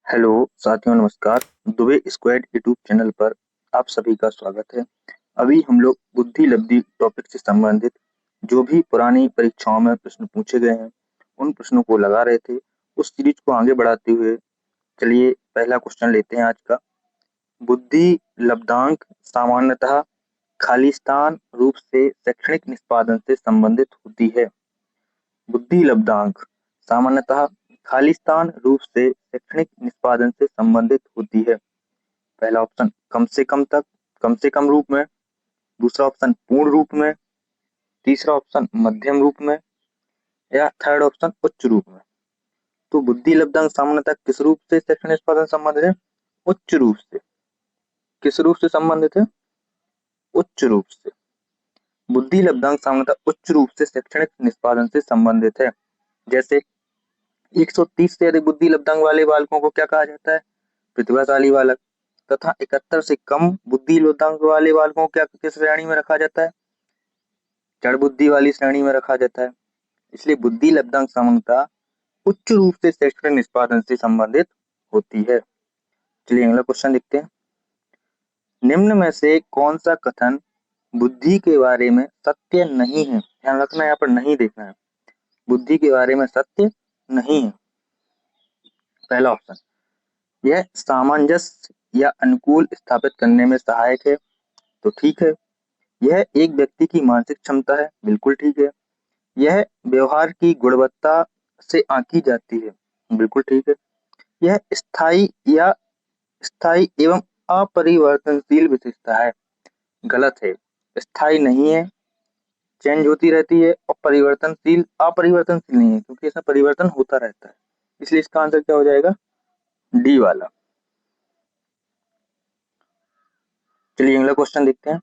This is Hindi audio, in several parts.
हेलो साथियों, नमस्कार। दुबे स्क्वाड यूट्यूब चैनल पर आप सभी का स्वागत है। अभी हम लोग बुद्धि लब्धि टॉपिक से संबंधित जो भी पुरानी परीक्षाओं में प्रश्न पूछे गए हैं उन प्रश्नों को लगा रहे थे। उस सीरीज को आगे बढ़ाते हुए चलिए पहला क्वेश्चन लेते हैं आज का। बुद्धि लब्धांक सामान्यतः खालिस्तान रूप से शैक्षणिक निष्पादन से संबंधित होती है। बुद्धि लब्धांक सामान्यतः खालिस्तान रूप से शैक्षणिक निष्पादन से संबंधित होती है। पहला ऑप्शन कम से कम तक, कम से कम रूप में। दूसरा ऑप्शन पूर्ण रूप में। तीसरा ऑप्शन मध्यम रूप में। या थर्ड ऑप्शन उच्च रूप में। तो बुद्धि लब्धांक सामान्यतः किस रूप से शैक्षणिक निष्पादन से संबंधित है? उच्च रूप से। किस रूप से संबंधित है? उच्च रूप से। बुद्धि लब्धांक सामान्यतः उच्च रूप से शैक्षणिक निष्पादन से संबंधित है। जैसे 130 से अधिक बुद्धि लब्धांक वाले बालकों को क्या कहा जाता है? प्रतिभाशाली बालक। तथा 71 से कम बुद्धि लब्धांक वाले बालकों को क्या किस श्रेणी में रखा जाता है? जड़ बुद्धि वाली श्रेणी में रखा जाता है। इसलिए बुद्धि लब्धांक सामान्यतः उच्च रूप से शैक्षणिक निष्पादन से संबंधित होती है। चलिए अगला क्वेश्चन देखते हैं। निम्न में से कौन सा कथन बुद्धि के बारे में सत्य नहीं है? ध्यान रखना, यहाँ पर नहीं देखना है। बुद्धि के बारे में सत्य नहीं है। पहला ऑप्शन, यह सामंजस्य या अनुकूल स्थापित करने में सहायक है, तो ठीक है। यह एक व्यक्ति की मानसिक क्षमता है, बिल्कुल ठीक है। यह व्यवहार की गुणवत्ता से आंकी जाती है, बिल्कुल ठीक है। यह स्थायी एवं अपरिवर्तनशील विशेषता है, गलत है। स्थायी नहीं है, चेंज होती रहती है। और अपरिवर्तनशील नहीं है, क्योंकि इसमें परिवर्तन होता रहता है। इसलिए इसका आंसर क्या हो जाएगा? डी वाला। चलिए अगला क्वेश्चन देखते हैं।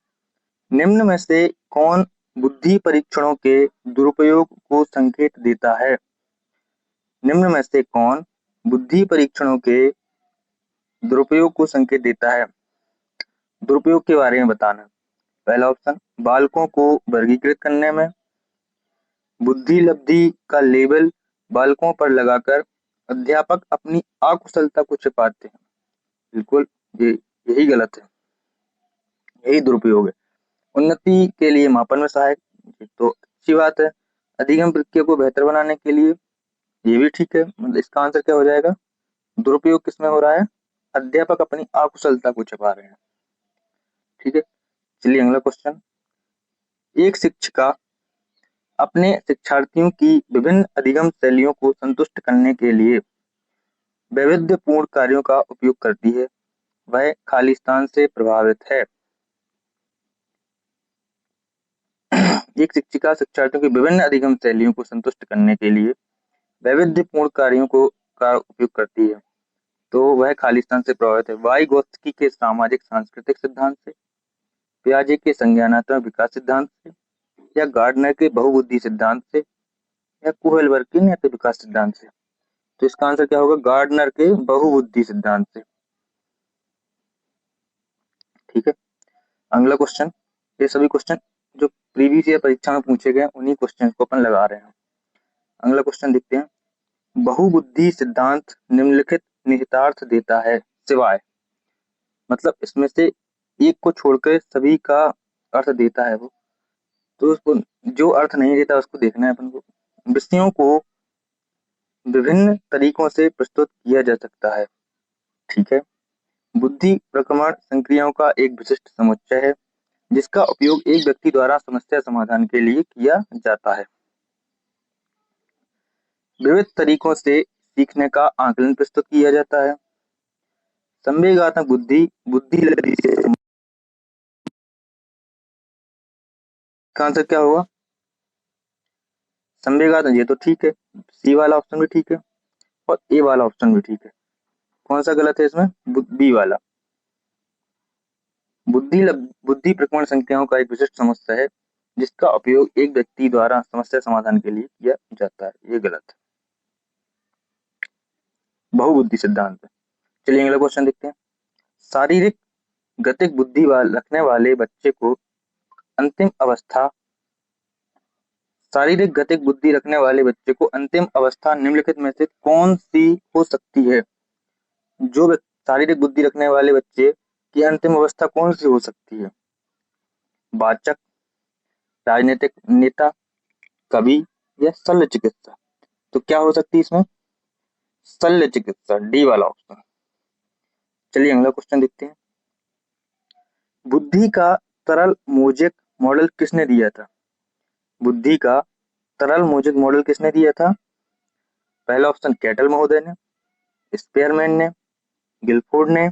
निम्न में से कौन बुद्धि परीक्षणों के दुरुपयोग को संकेत देता है? निम्न में से कौन बुद्धि परीक्षणों के दुरुपयोग को संकेत देता है? दुरुपयोग के बारे में बताना। पहला ऑप्शन, बालकों को वर्गीकृत करने में। बुद्धि लब्धि का लेबल बालकों पर लगाकर अध्यापक अपनी अकुशलता को छिपाते हैं, बिल्कुल ये यही गलत है, यही दुरुपयोग है। उन्नति के लिए मापन में सहायक, ये तो अच्छी बात है। अधिगम प्रक्रिया को बेहतर बनाने के लिए, ये भी ठीक है। मतलब इसका आंसर क्या हो जाएगा? दुरुपयोग किसमें हो रहा है? अध्यापक अपनी अकुशलता को छिपा रहे हैं, ठीक है। चलिए अगला क्वेश्चन। एक शिक्षिका अपने शिक्षार्थियों की विभिन्न अधिगम शैलियों को संतुष्ट करने के लिए वैविध्यपूर्ण कार्यों का उपयोग करती है। वह खालिस्तान से प्रभावित है। एक शिक्षिका शिक्षार्थियों की विभिन्न अधिगम शैलियों को संतुष्ट करने के लिए वैविध्यपूर्ण कार्यों को का उपयोग करती है, तो वह खालिस्तान से प्रभावित है। वाइगोत्स्की के सामाजिक सांस्कृतिक सिद्धांत से, पियाजे के संज्ञानात्मक विकास सिद्धांत से, या गार्डनर के बहुबुद्धि सिद्धांत से, या कुहलबर्ग के नैतिक विकास सिद्धांत से। तो इसका आंसर क्या होगा? गार्डनर के बहुबुद्धि सिद्धांत से, ठीक है। अगला क्वेश्चन, ये सभी क्वेश्चन जो प्रीवियस ईयर परीक्षा में पूछे गए उन्हीं क्वेश्चन को अपन लगा रहे हैं। अगला क्वेश्चन देखते हैं। बहुबुद्धि सिद्धांत निम्नलिखित निहितार्थ देता है सिवाय, मतलब इसमें से एक को छोड़कर सभी का अर्थ देता है वो, तो उसको जो अर्थ नहीं देता उसको देखना है अपन को। विषयों को विभिन्न तरीकों से प्रस्तुत किया जा सकता है, ठीक है। बुद्धि प्रक्रमण संक्रियाओं का एक विशिष्ट समुच्चय है जिसका उपयोग एक व्यक्ति द्वारा समस्या समाधान के लिए किया जाता है। विविध तरीकों से सीखने का आकलन प्रस्तुत किया जाता है। संवेगात्मक बुद्धि बुद्धि लब्धि से का आंसर क्या होगा? संवेगात्मक, ये तो ठीक है। सी वाला ऑप्शन भी ठीक है और ए वाला ऑप्शन भी ठीक है। कौन सा गलत है इसमें? बी वाला। बुद्धि प्रक्रमण संख्याओं का एक विशिष्ट समस्या है जिसका उपयोग एक व्यक्ति द्वारा समस्या समाधान के लिए किया जाता है, ये गलत है। बहुबुद्धि सिद्धांत। चलिए अगला क्वेश्चन देखते हैं। शारीरिक गतिक बुद्धि रखने वाले बच्चे को अंतिम अवस्था शारीरिक गतिक बुद्धि रखने वाले बच्चे को अंतिम अवस्था निम्नलिखित में से कौन सी हो सकती है? शारीरिक बुद्धि रखने वाले बच्चे की अंतिम अवस्था कौन सी हो सकती है? वाचक, राजनीतिक नेता, कवि या शल्य चिकित्सा? तो क्या हो सकती है इसमें? शल्य चिकित्सा, डी वाला ऑप्शन। चलिए अगला क्वेश्चन देखते हैं। बुद्धि का तरल मोजेक मॉडल किसने दिया था? बुद्धि का तरल मोजेक मॉडल किसने दिया था? पहला ऑप्शन कैटल महोदय ने, स्पेयरमैन ने, गिलफोर्ड ने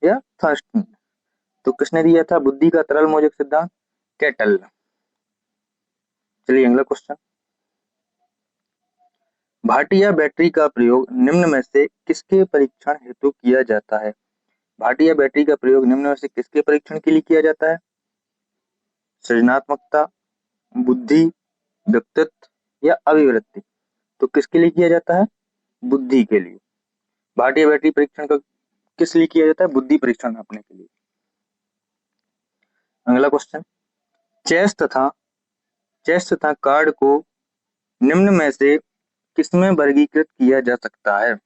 या थर्स्टन ने? तो किसने दिया था बुद्धि का तरल मोजेक सिद्धांत? कैटल ने। चलिए अगला क्वेश्चन। भाटिया बैटरी का प्रयोग निम्न में से किसके परीक्षण हेतु किया जाता है? भाटिया बैटरी का प्रयोग निम्न में से किसके परीक्षण के लिए किया जाता है? सृजनात्मकता, बुद्धि, व्यक्तित्व या अभिवृत्ति? तो किसके लिए किया जाता है? बुद्धि के लिए। भाटिया बैटरी परीक्षण का किस लिए किया जाता है? बुद्धि परीक्षण नापने के लिए। अगला क्वेश्चन। चेस तथा कार्ड को निम्न में से किसमें वर्गीकृत किया जा सकता है?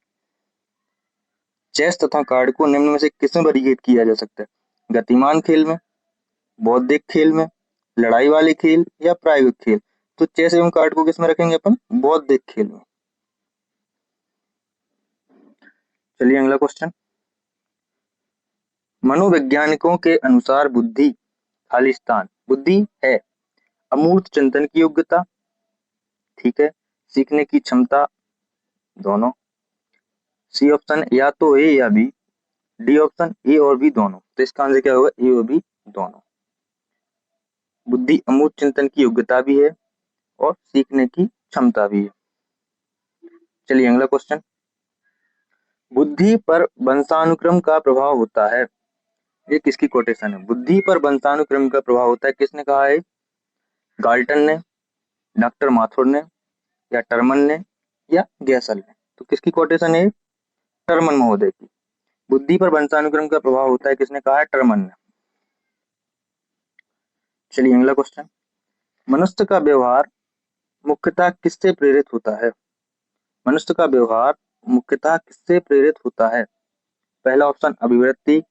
चेस तथा कार्ड को निम्न में से किसमें वर्गीकृत किया जा सकता है? गतिमान खेल में, बौद्धिक खेल में, लड़ाई वाले खेल या प्रायोगिक खेल? तो चेस एवं कार्ड को किसमें रखेंगे अपन? बौद्धिक खेल में। चलिए अगला क्वेश्चन। मनोवैज्ञानिकों के अनुसार बुद्धि खाली स्थान, बुद्धि है अमूर्त चिंतन की योग्यता, ठीक है, सीखने की क्षमता, दोनों, सी ऑप्शन या तो ए या बी, डी ऑप्शन ए और बी दोनों। तो इसका आंसर क्या होगा? ए और बी दोनों। बुद्धि अमूर्त चिंतन की योग्यता भी है और सीखने की क्षमता भी है। चलिए अगला क्वेश्चन। बुद्धि पर वंशानुक्रम का प्रभाव होता है, ये किसकी कोटेशन है? बुद्धि पर वंशानुक्रम का प्रभाव होता है, किसने कहा है? गाल्टन ने, डॉक्टर माथुर ने या टर्मन ने या गैसल ने? तो किसकी कोटेशन है? टर्मन महोदय की। बुद्धि पर वंशानुक्रम का प्रभाव होता है, किसने कहा है? टर्मन ने। चलिए अगला क्वेश्चन। मनुष्य का व्यवहार मुख्यतः किससे प्रेरित होता है? मनुष्य का व्यवहार मुख्यतः किससे प्रेरित होता है? पहला ऑप्शन अभिवृत्ति,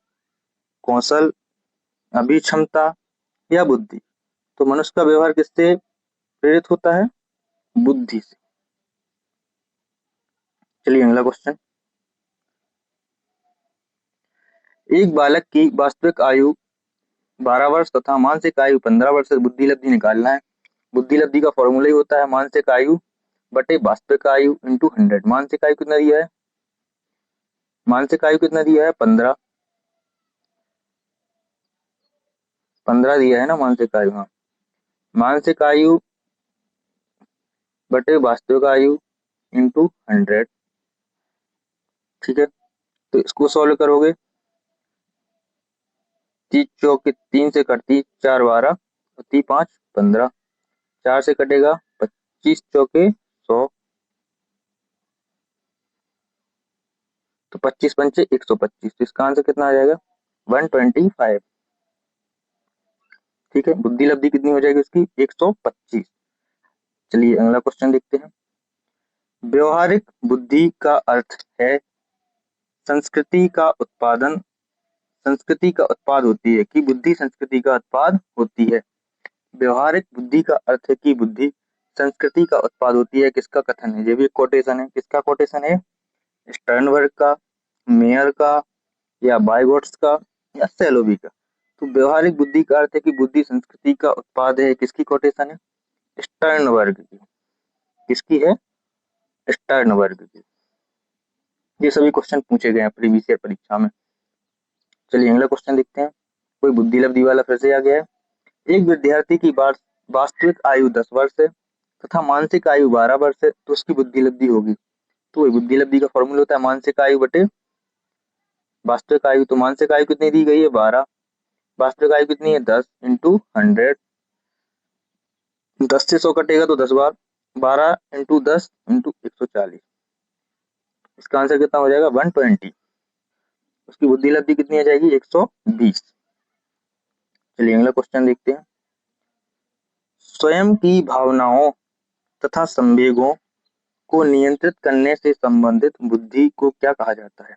कौशल, अभिक्षमता या बुद्धि? तो मनुष्य का व्यवहार किससे प्रेरित होता है? बुद्धि से। चलिए अगला क्वेश्चन। एक बालक की वास्तविक आयु 12 वर्ष तथा मानसिक आयु 15 वर्ष से बुद्धि लब्धि निकालना है। बुद्धि लब्धि का फॉर्मूला ही होता है मानसिक आयु बटे वास्तविक आयु इंटू 100। मानसिक आयु कितना दिया है? मानसिक आयु कितना दिया है? 15। 15 दिया है ना मानसिक आयु। हाँ, मानसिक आयु बटे वास्तविक आयु इंटू 100, ठीक है। तो इसको सॉल्व करोगे, 30 चौके 3 से कटती 4 12 और 3 5 15, 4 से कटेगा 25 चौके 100, तो 25 पंचे 125। तो इसका आंसर कितना आ जाएगा? 125। ठीक है, बुद्धि लब्धि कितनी हो जाएगी उसकी? 125। चलिए अगला क्वेश्चन देखते हैं। व्यवहारिक बुद्धि का अर्थ है संस्कृति का उत्पादन, संस्कृति का उत्पाद होती है कि बुद्धि संस्कृति का उत्पाद होती है। व्यवहारिक बुद्धि का अर्थ है कि बुद्धि संस्कृति का उत्पाद होती है, किसका कथन है? ये भी एक कोटेशन है। किसका कोटेशन है? स्टर्नबर्ग का, मेयर का या बाइगोट्स का या सेलोवी का? तो व्यवहारिक बुद्धि का अर्थ है कि बुद्धि संस्कृति का उत्पाद है, किसकी कोटेशन है? स्टर्नबर्ग की। किसकी है? स्टर्नबर्ग की। ये सभी क्वेश्चन पूछे गए हैं प्रीवियस ईयर परीक्षा में। चलिए अगला क्वेश्चन देखते हैं। कोई बुद्धि लब्धि वाला फिर से आ गया है। एक विद्यार्थी की वास्तविक आयु 10 वर्ष है तथा मानसिक आयु 12 वर्ष है, तो उसकी बुद्धि लब्धि होगी। तो बुद्धि लब्धि का फॉर्मूला होता है मानसिक आयु बटे वास्तविक आयु। तो मानसिक आयु कितनी दी गई है? 12। वास्तविक आयु कितनी है? 10 इंटू 100। 10 से 100 कटेगा तो 10 बार, 12 इंटू 10 इंटू 140। इसका आंसर कितना हो जाएगा? 120। उसकी बुद्धि लब्धि कितनी आ जाएगी? 120। चलिए अगला क्वेश्चन देखते हैं। स्वयं की भावनाओं तथा संवेगों को नियंत्रित करने से संबंधित बुद्धि को क्या कहा जाता है?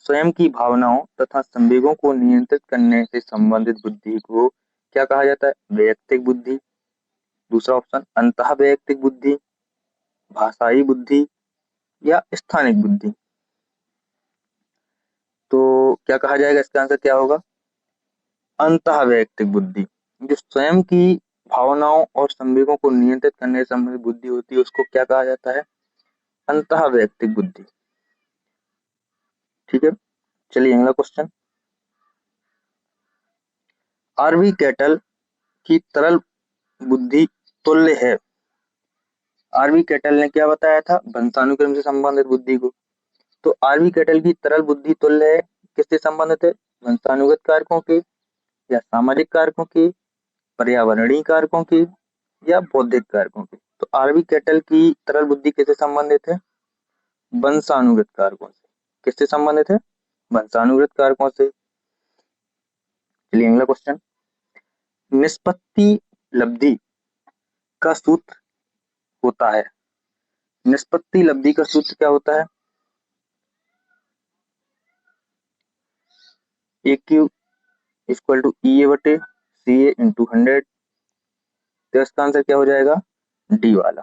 स्वयं की भावनाओं तथा संवेगों को नियंत्रित करने से संबंधित बुद्धि को क्या कहा जाता है? वैयक्तिक बुद्धि। दूसरा ऑप्शन अंतः वैयक्तिक बुद्धि, भाषाई बुद्धि या स्थानिक बुद्धि। तो क्या कहा जाएगा? इसका आंसर क्या होगा? अंतः वैयक्तिक बुद्धि। जो स्वयं की भावनाओं और संवेगों को नियंत्रित करने से संबंधित बुद्धि होती है उसको क्या कहा जाता है? अंतः वैयक्तिक बुद्धि। ठीक है, चलिए अगला क्वेश्चन। आरवी कैटल की तरल बुद्धि तुल्य है। आरवी कैटल ने क्या बताया था? वंशानुक्रम से संबंधित बुद्धि को। तो आरवी कैटल की तरल बुद्धि तुल्य है, किससे संबंधित है? वंशानुगत कारकों के या सामाजिक कारकों के, पर्यावरणीय कारकों के या बौद्धिक कारकों के। तो आरवी कैटल की तरल बुद्धि किससे संबंधित है? वंशानुगत कारकों से। किससे संबंधित है? वंशानुगत कारकों से। चलिए अगला क्वेश्चन। निष्पत्ति लब्धि का सूत्र होता है। निष्पत्ति लब्धि का सूत्र क्या होता है? ए क्यू इक्वल टू ई ए बटे सी ए इंटू 100। तो इसका आंसर क्या हो जाएगा? डी वाला।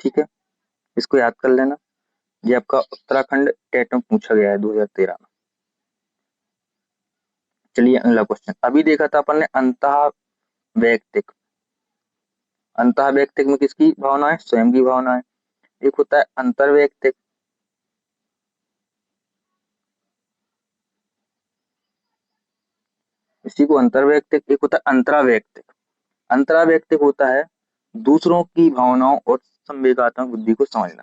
ठीक है, इसको याद कर लेना, ये आपका उत्तराखंड टेट में पूछा गया है 2013 में। चलिए अगला क्वेश्चन। अभी देखा था अपन ने अंतः वैयक्तिक। अंतः वैयक्तिक में किसकी भावना है? स्वयं की भावना है। एक होता है अंतर वैयक्तिक। इसी को अंतर वैयक्तिक। एक होता है अंतरा वैयक्तिक। अंतरा वैयक्तिक होता है दूसरों की भावनाओं और संवेगात्मक बुद्धि को समझना।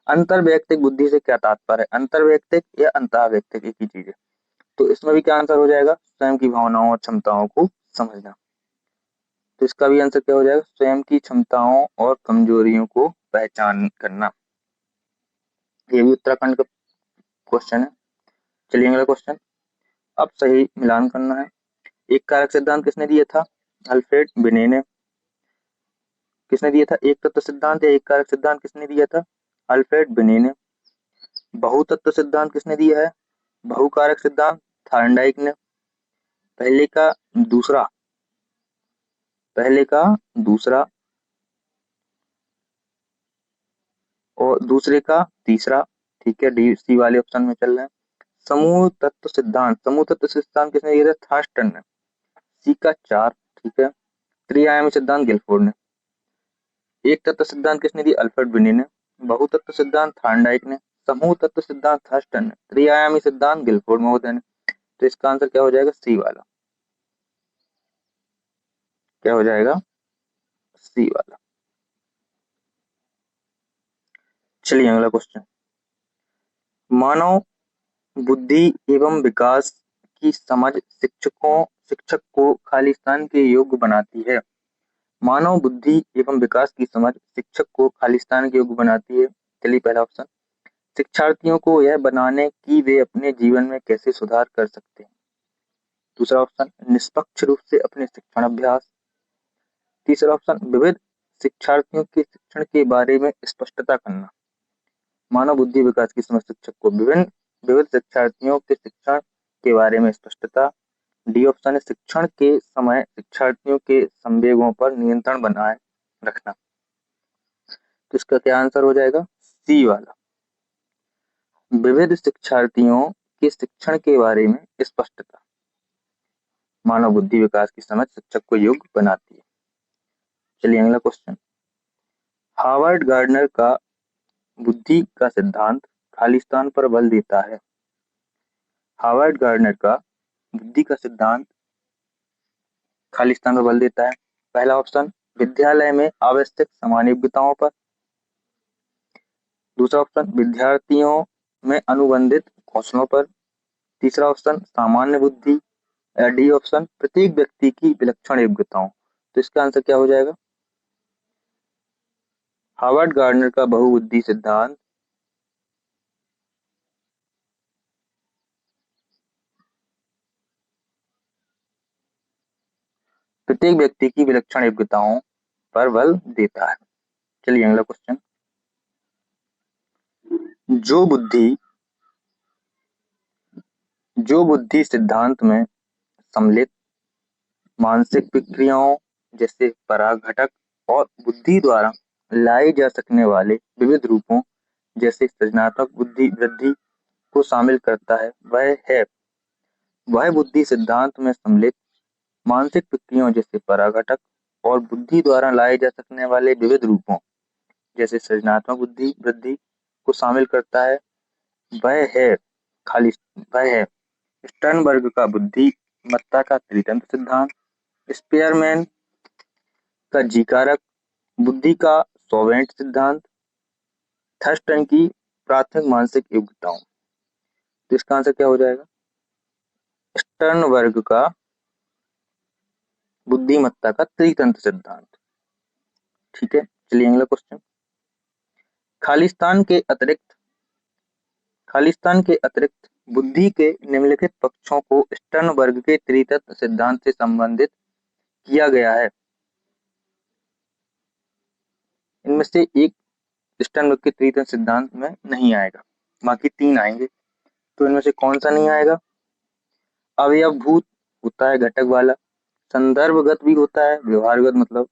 अंतर वैयक्तिक बुद्धि से क्या तात्पर्य है? अंतर वैयक्तिक या अंतः वैयक्तिक एक ही चीज है। तो इसमें भी क्या आंसर हो जाएगा? स्वयं की भावनाओं और क्षमताओं को समझना। तो इसका भी आंसर क्या हो जाएगा? स्वयं की क्षमताओं और कमजोरियों को पहचान करना। ये भी उत्तराखंड का क्वेश्चन है। चलिए अगला क्वेश्चन। अब सही मिलान करना है। एक कारक सिद्धांत किसने दिया था? अल्फ्रेड बिने ने। किसने दिया था? एक तत्व सिद्धांत या एक कारक सिद्धांत किसने दिया था? अल्फ्रेड बिने ने। बहुतत्व सिद्धांत किसने दिया है? बहुकारक सिद्धांत थार्नडाइक ने। पहले का दूसरा, पहले का दूसरा और दूसरे का तीसरा। ठीक है, डी सी वाले ऑप्शन में चल रहे हैं। समूह तत्व सिद्धांत, समूह तत्व सिद्धांत किसने दिया था? थर्स्टन ने। सी का 4। ठीक है। त्रिआयामी सिद्धांत गिलफोर्ड ने। एक तत्व सिद्धांत किसने दिया? अल्फ्रेड बिने ने। बहुतत्व सिद्धांत थार्नडाइक ने। समूह तत्व सिद्धांत थर्स्टन ने। त्रिआयामी सिद्धांत गिलफोर्ड महोदय ने। तो इसका आंसर क्या हो जाएगा? सी वाला। क्या हो जाएगा? सी वाला। चलिए अगला क्वेश्चन। मानव बुद्धि एवं विकास की समझ शिक्षक को खालिस्तान के योग्य बनाती है। मानव बुद्धि एवं विकास की समझ शिक्षक को खालिस्तान के योग्य बनाती है। चलिए पहला ऑप्शन, शिक्षार्थियों को यह बनाने कि वे अपने जीवन में कैसे सुधार कर सकते हैं। दूसरा ऑप्शन, निष्पक्ष रूप से अपने शिक्षण अभ्यास। तीसरा ऑप्शन, विविध शिक्षार्थियों के शिक्षण के बारे में स्पष्टता करना। मानव बुद्धि विकास की समझ शिक्षक को विभिन्न विविध शिक्षार्थियों के शिक्षण के बारे में स्पष्टता। डी ऑप्शन है, शिक्षण के समय शिक्षार्थियों के संवेगों पर नियंत्रण बनाए रखना। तो इसका क्या आंसर हो जाएगा? सी वाला। विविध शिक्षार्थियों के शिक्षण के बारे में स्पष्टता मानव बुद्धि विकास की समझ शिक्षक को योग्य बनाती है। चलिए अगला क्वेश्चन। हार्वर्ड गार्डनर का बुद्धि का सिद्धांत खालिस्तान पर बल देता है। हार्वर्ड गार्डनर का बुद्धि का सिद्धांत खालिस्तान पर बल देता है। पहला ऑप्शन, विद्यालय में आवश्यक समान योग्यताओं पर। दूसरा ऑप्शन, विद्यार्थियों में अनुबंधित कौशलों पर। तीसरा ऑप्शन, सामान्य बुद्धि। डी ऑप्शन, प्रत्येक व्यक्ति की विलक्षण योग्यताओं। तो इसका आंसर क्या हो जाएगा? हार्वर्ड गार्डनर का बहुबुद्धि सिद्धांत प्रत्येक व्यक्ति की विलक्षण योग्यताओं पर बल देता है। चलिए अगला क्वेश्चन। जो बुद्धि सिद्धांत में सम्मिलित मानसिक प्रक्रियाओं जैसे पराघटक और बुद्धि द्वारा लाए जा सकने वाले विविध रूपों जैसे सृजनात्मक बुद्धि वृद्धि को शामिल करता है, वह बुद्धि सिद्धांत में सम्मिलित मानसिक प्रक्रियाओं जैसे पराघटक और बुद्धि द्वारा लाए जा सकने वाले विविध रूपों जैसे सृजनात्मक बुद्धि वृद्धि को शामिल करता है। वह है खाली वह है स्टर्नबर्ग का बुद्धिमत्ता का त्रितंत्र सिद्धांत, स्पेयरमैन का जी-कारक बुद्धि का सॉवेंट सिद्धांत, थर्स्टन की प्राथमिक मानसिक योग्यताओं। तो इसका आंसर क्या हो जाएगा? स्टर्नबर्ग का बुद्धिमत्ता का त्रितंत्र सिद्धांत। ठीक है, चलिए अगला क्वेश्चन। खालिस्तान के अतिरिक्त बुद्धि के निम्नलिखित पक्षों को स्टर्नबर्ग के त्रितंत्र सिद्धांत से संबंधित किया गया है। इनमें से एक स्टर्नबर्ग के त्रितंत्र सिद्धांत में नहीं आएगा, बाकी तीन आएंगे। तो इनमें से कौन सा नहीं आएगा? अवयवभूत होता है घटक वाला, संदर्भगत भी होता है व्यवहारगत मतलब,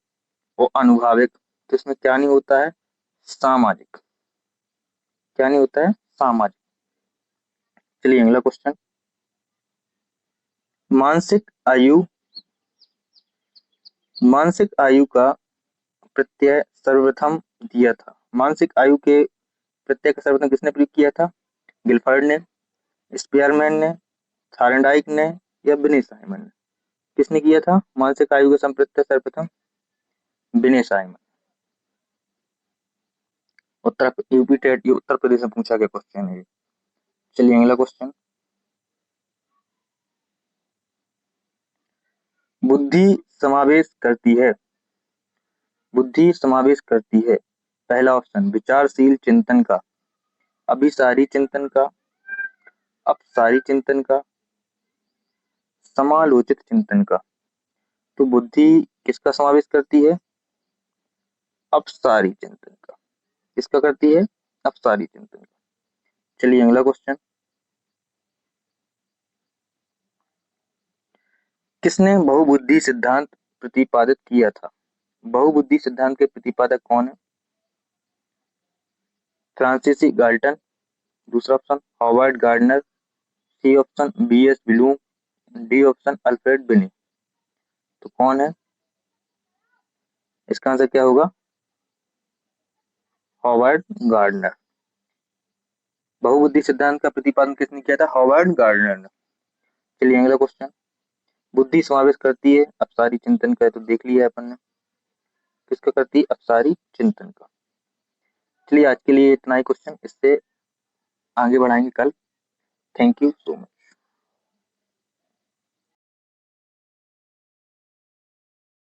और अनुभाविक। तो इसमें क्या नहीं होता है? सामाजिक। क्या नहीं होता है? सामाजिक। चलिए अगला क्वेश्चन। मानसिक आयु का प्रत्यय सर्वप्रथम दिया था। मानसिक आयु के प्रत्यय का सर्वप्रथम किसने प्रयोग किया था? गिलफर्ड ने, स्पेयरमैन ने, थार्नडाइक ने या बिने साइमन ने? किसने किया था मानसिक आयु का प्रत्यय सर्वप्रथम? बिने साइमन। यूपी टेट ये उत्तर प्रदेश में पूछा गया क्वेश्चन है। चलिए अगला क्वेश्चन। बुद्धि समावेश करती है। पहला ऑप्शन विचारशील चिंतन का, अभिसारी चिंतन का, अपसारी चिंतन का, समालोचित चिंतन का। तो बुद्धि किसका समावेश करती है? अपसारी चिंतन का। किसका करती है? अपसारी चिंतन का। चलिए अगला क्वेश्चन। किसने बहुबुद्धि सिद्धांत प्रतिपादित किया था? बहुबुद्धि सिद्धांत के प्रतिपादक कौन है? फ्रांसीसी गाल्टन, दूसरा option Howard Gardner, C option B S. Bloom, D option Alfred Binet. तो कौन है? इसका आंसर क्या होगा? Howard gardener. बहुबुद्धि सिद्धांत का प्रतिपादन किसने किया था? हॉवर्ड गार्डनर ने। चलिए अगला क्वेश्चन। बुद्धि समावेश करती है अपसारी चिंतन का, तो देख लिया अपन ने। किसका करती है? अपसारी चिंतन का। चलिए आज के लिए इतना ही क्वेश्चन, इससे आगे बढ़ाएंगे कल। Thank you so much.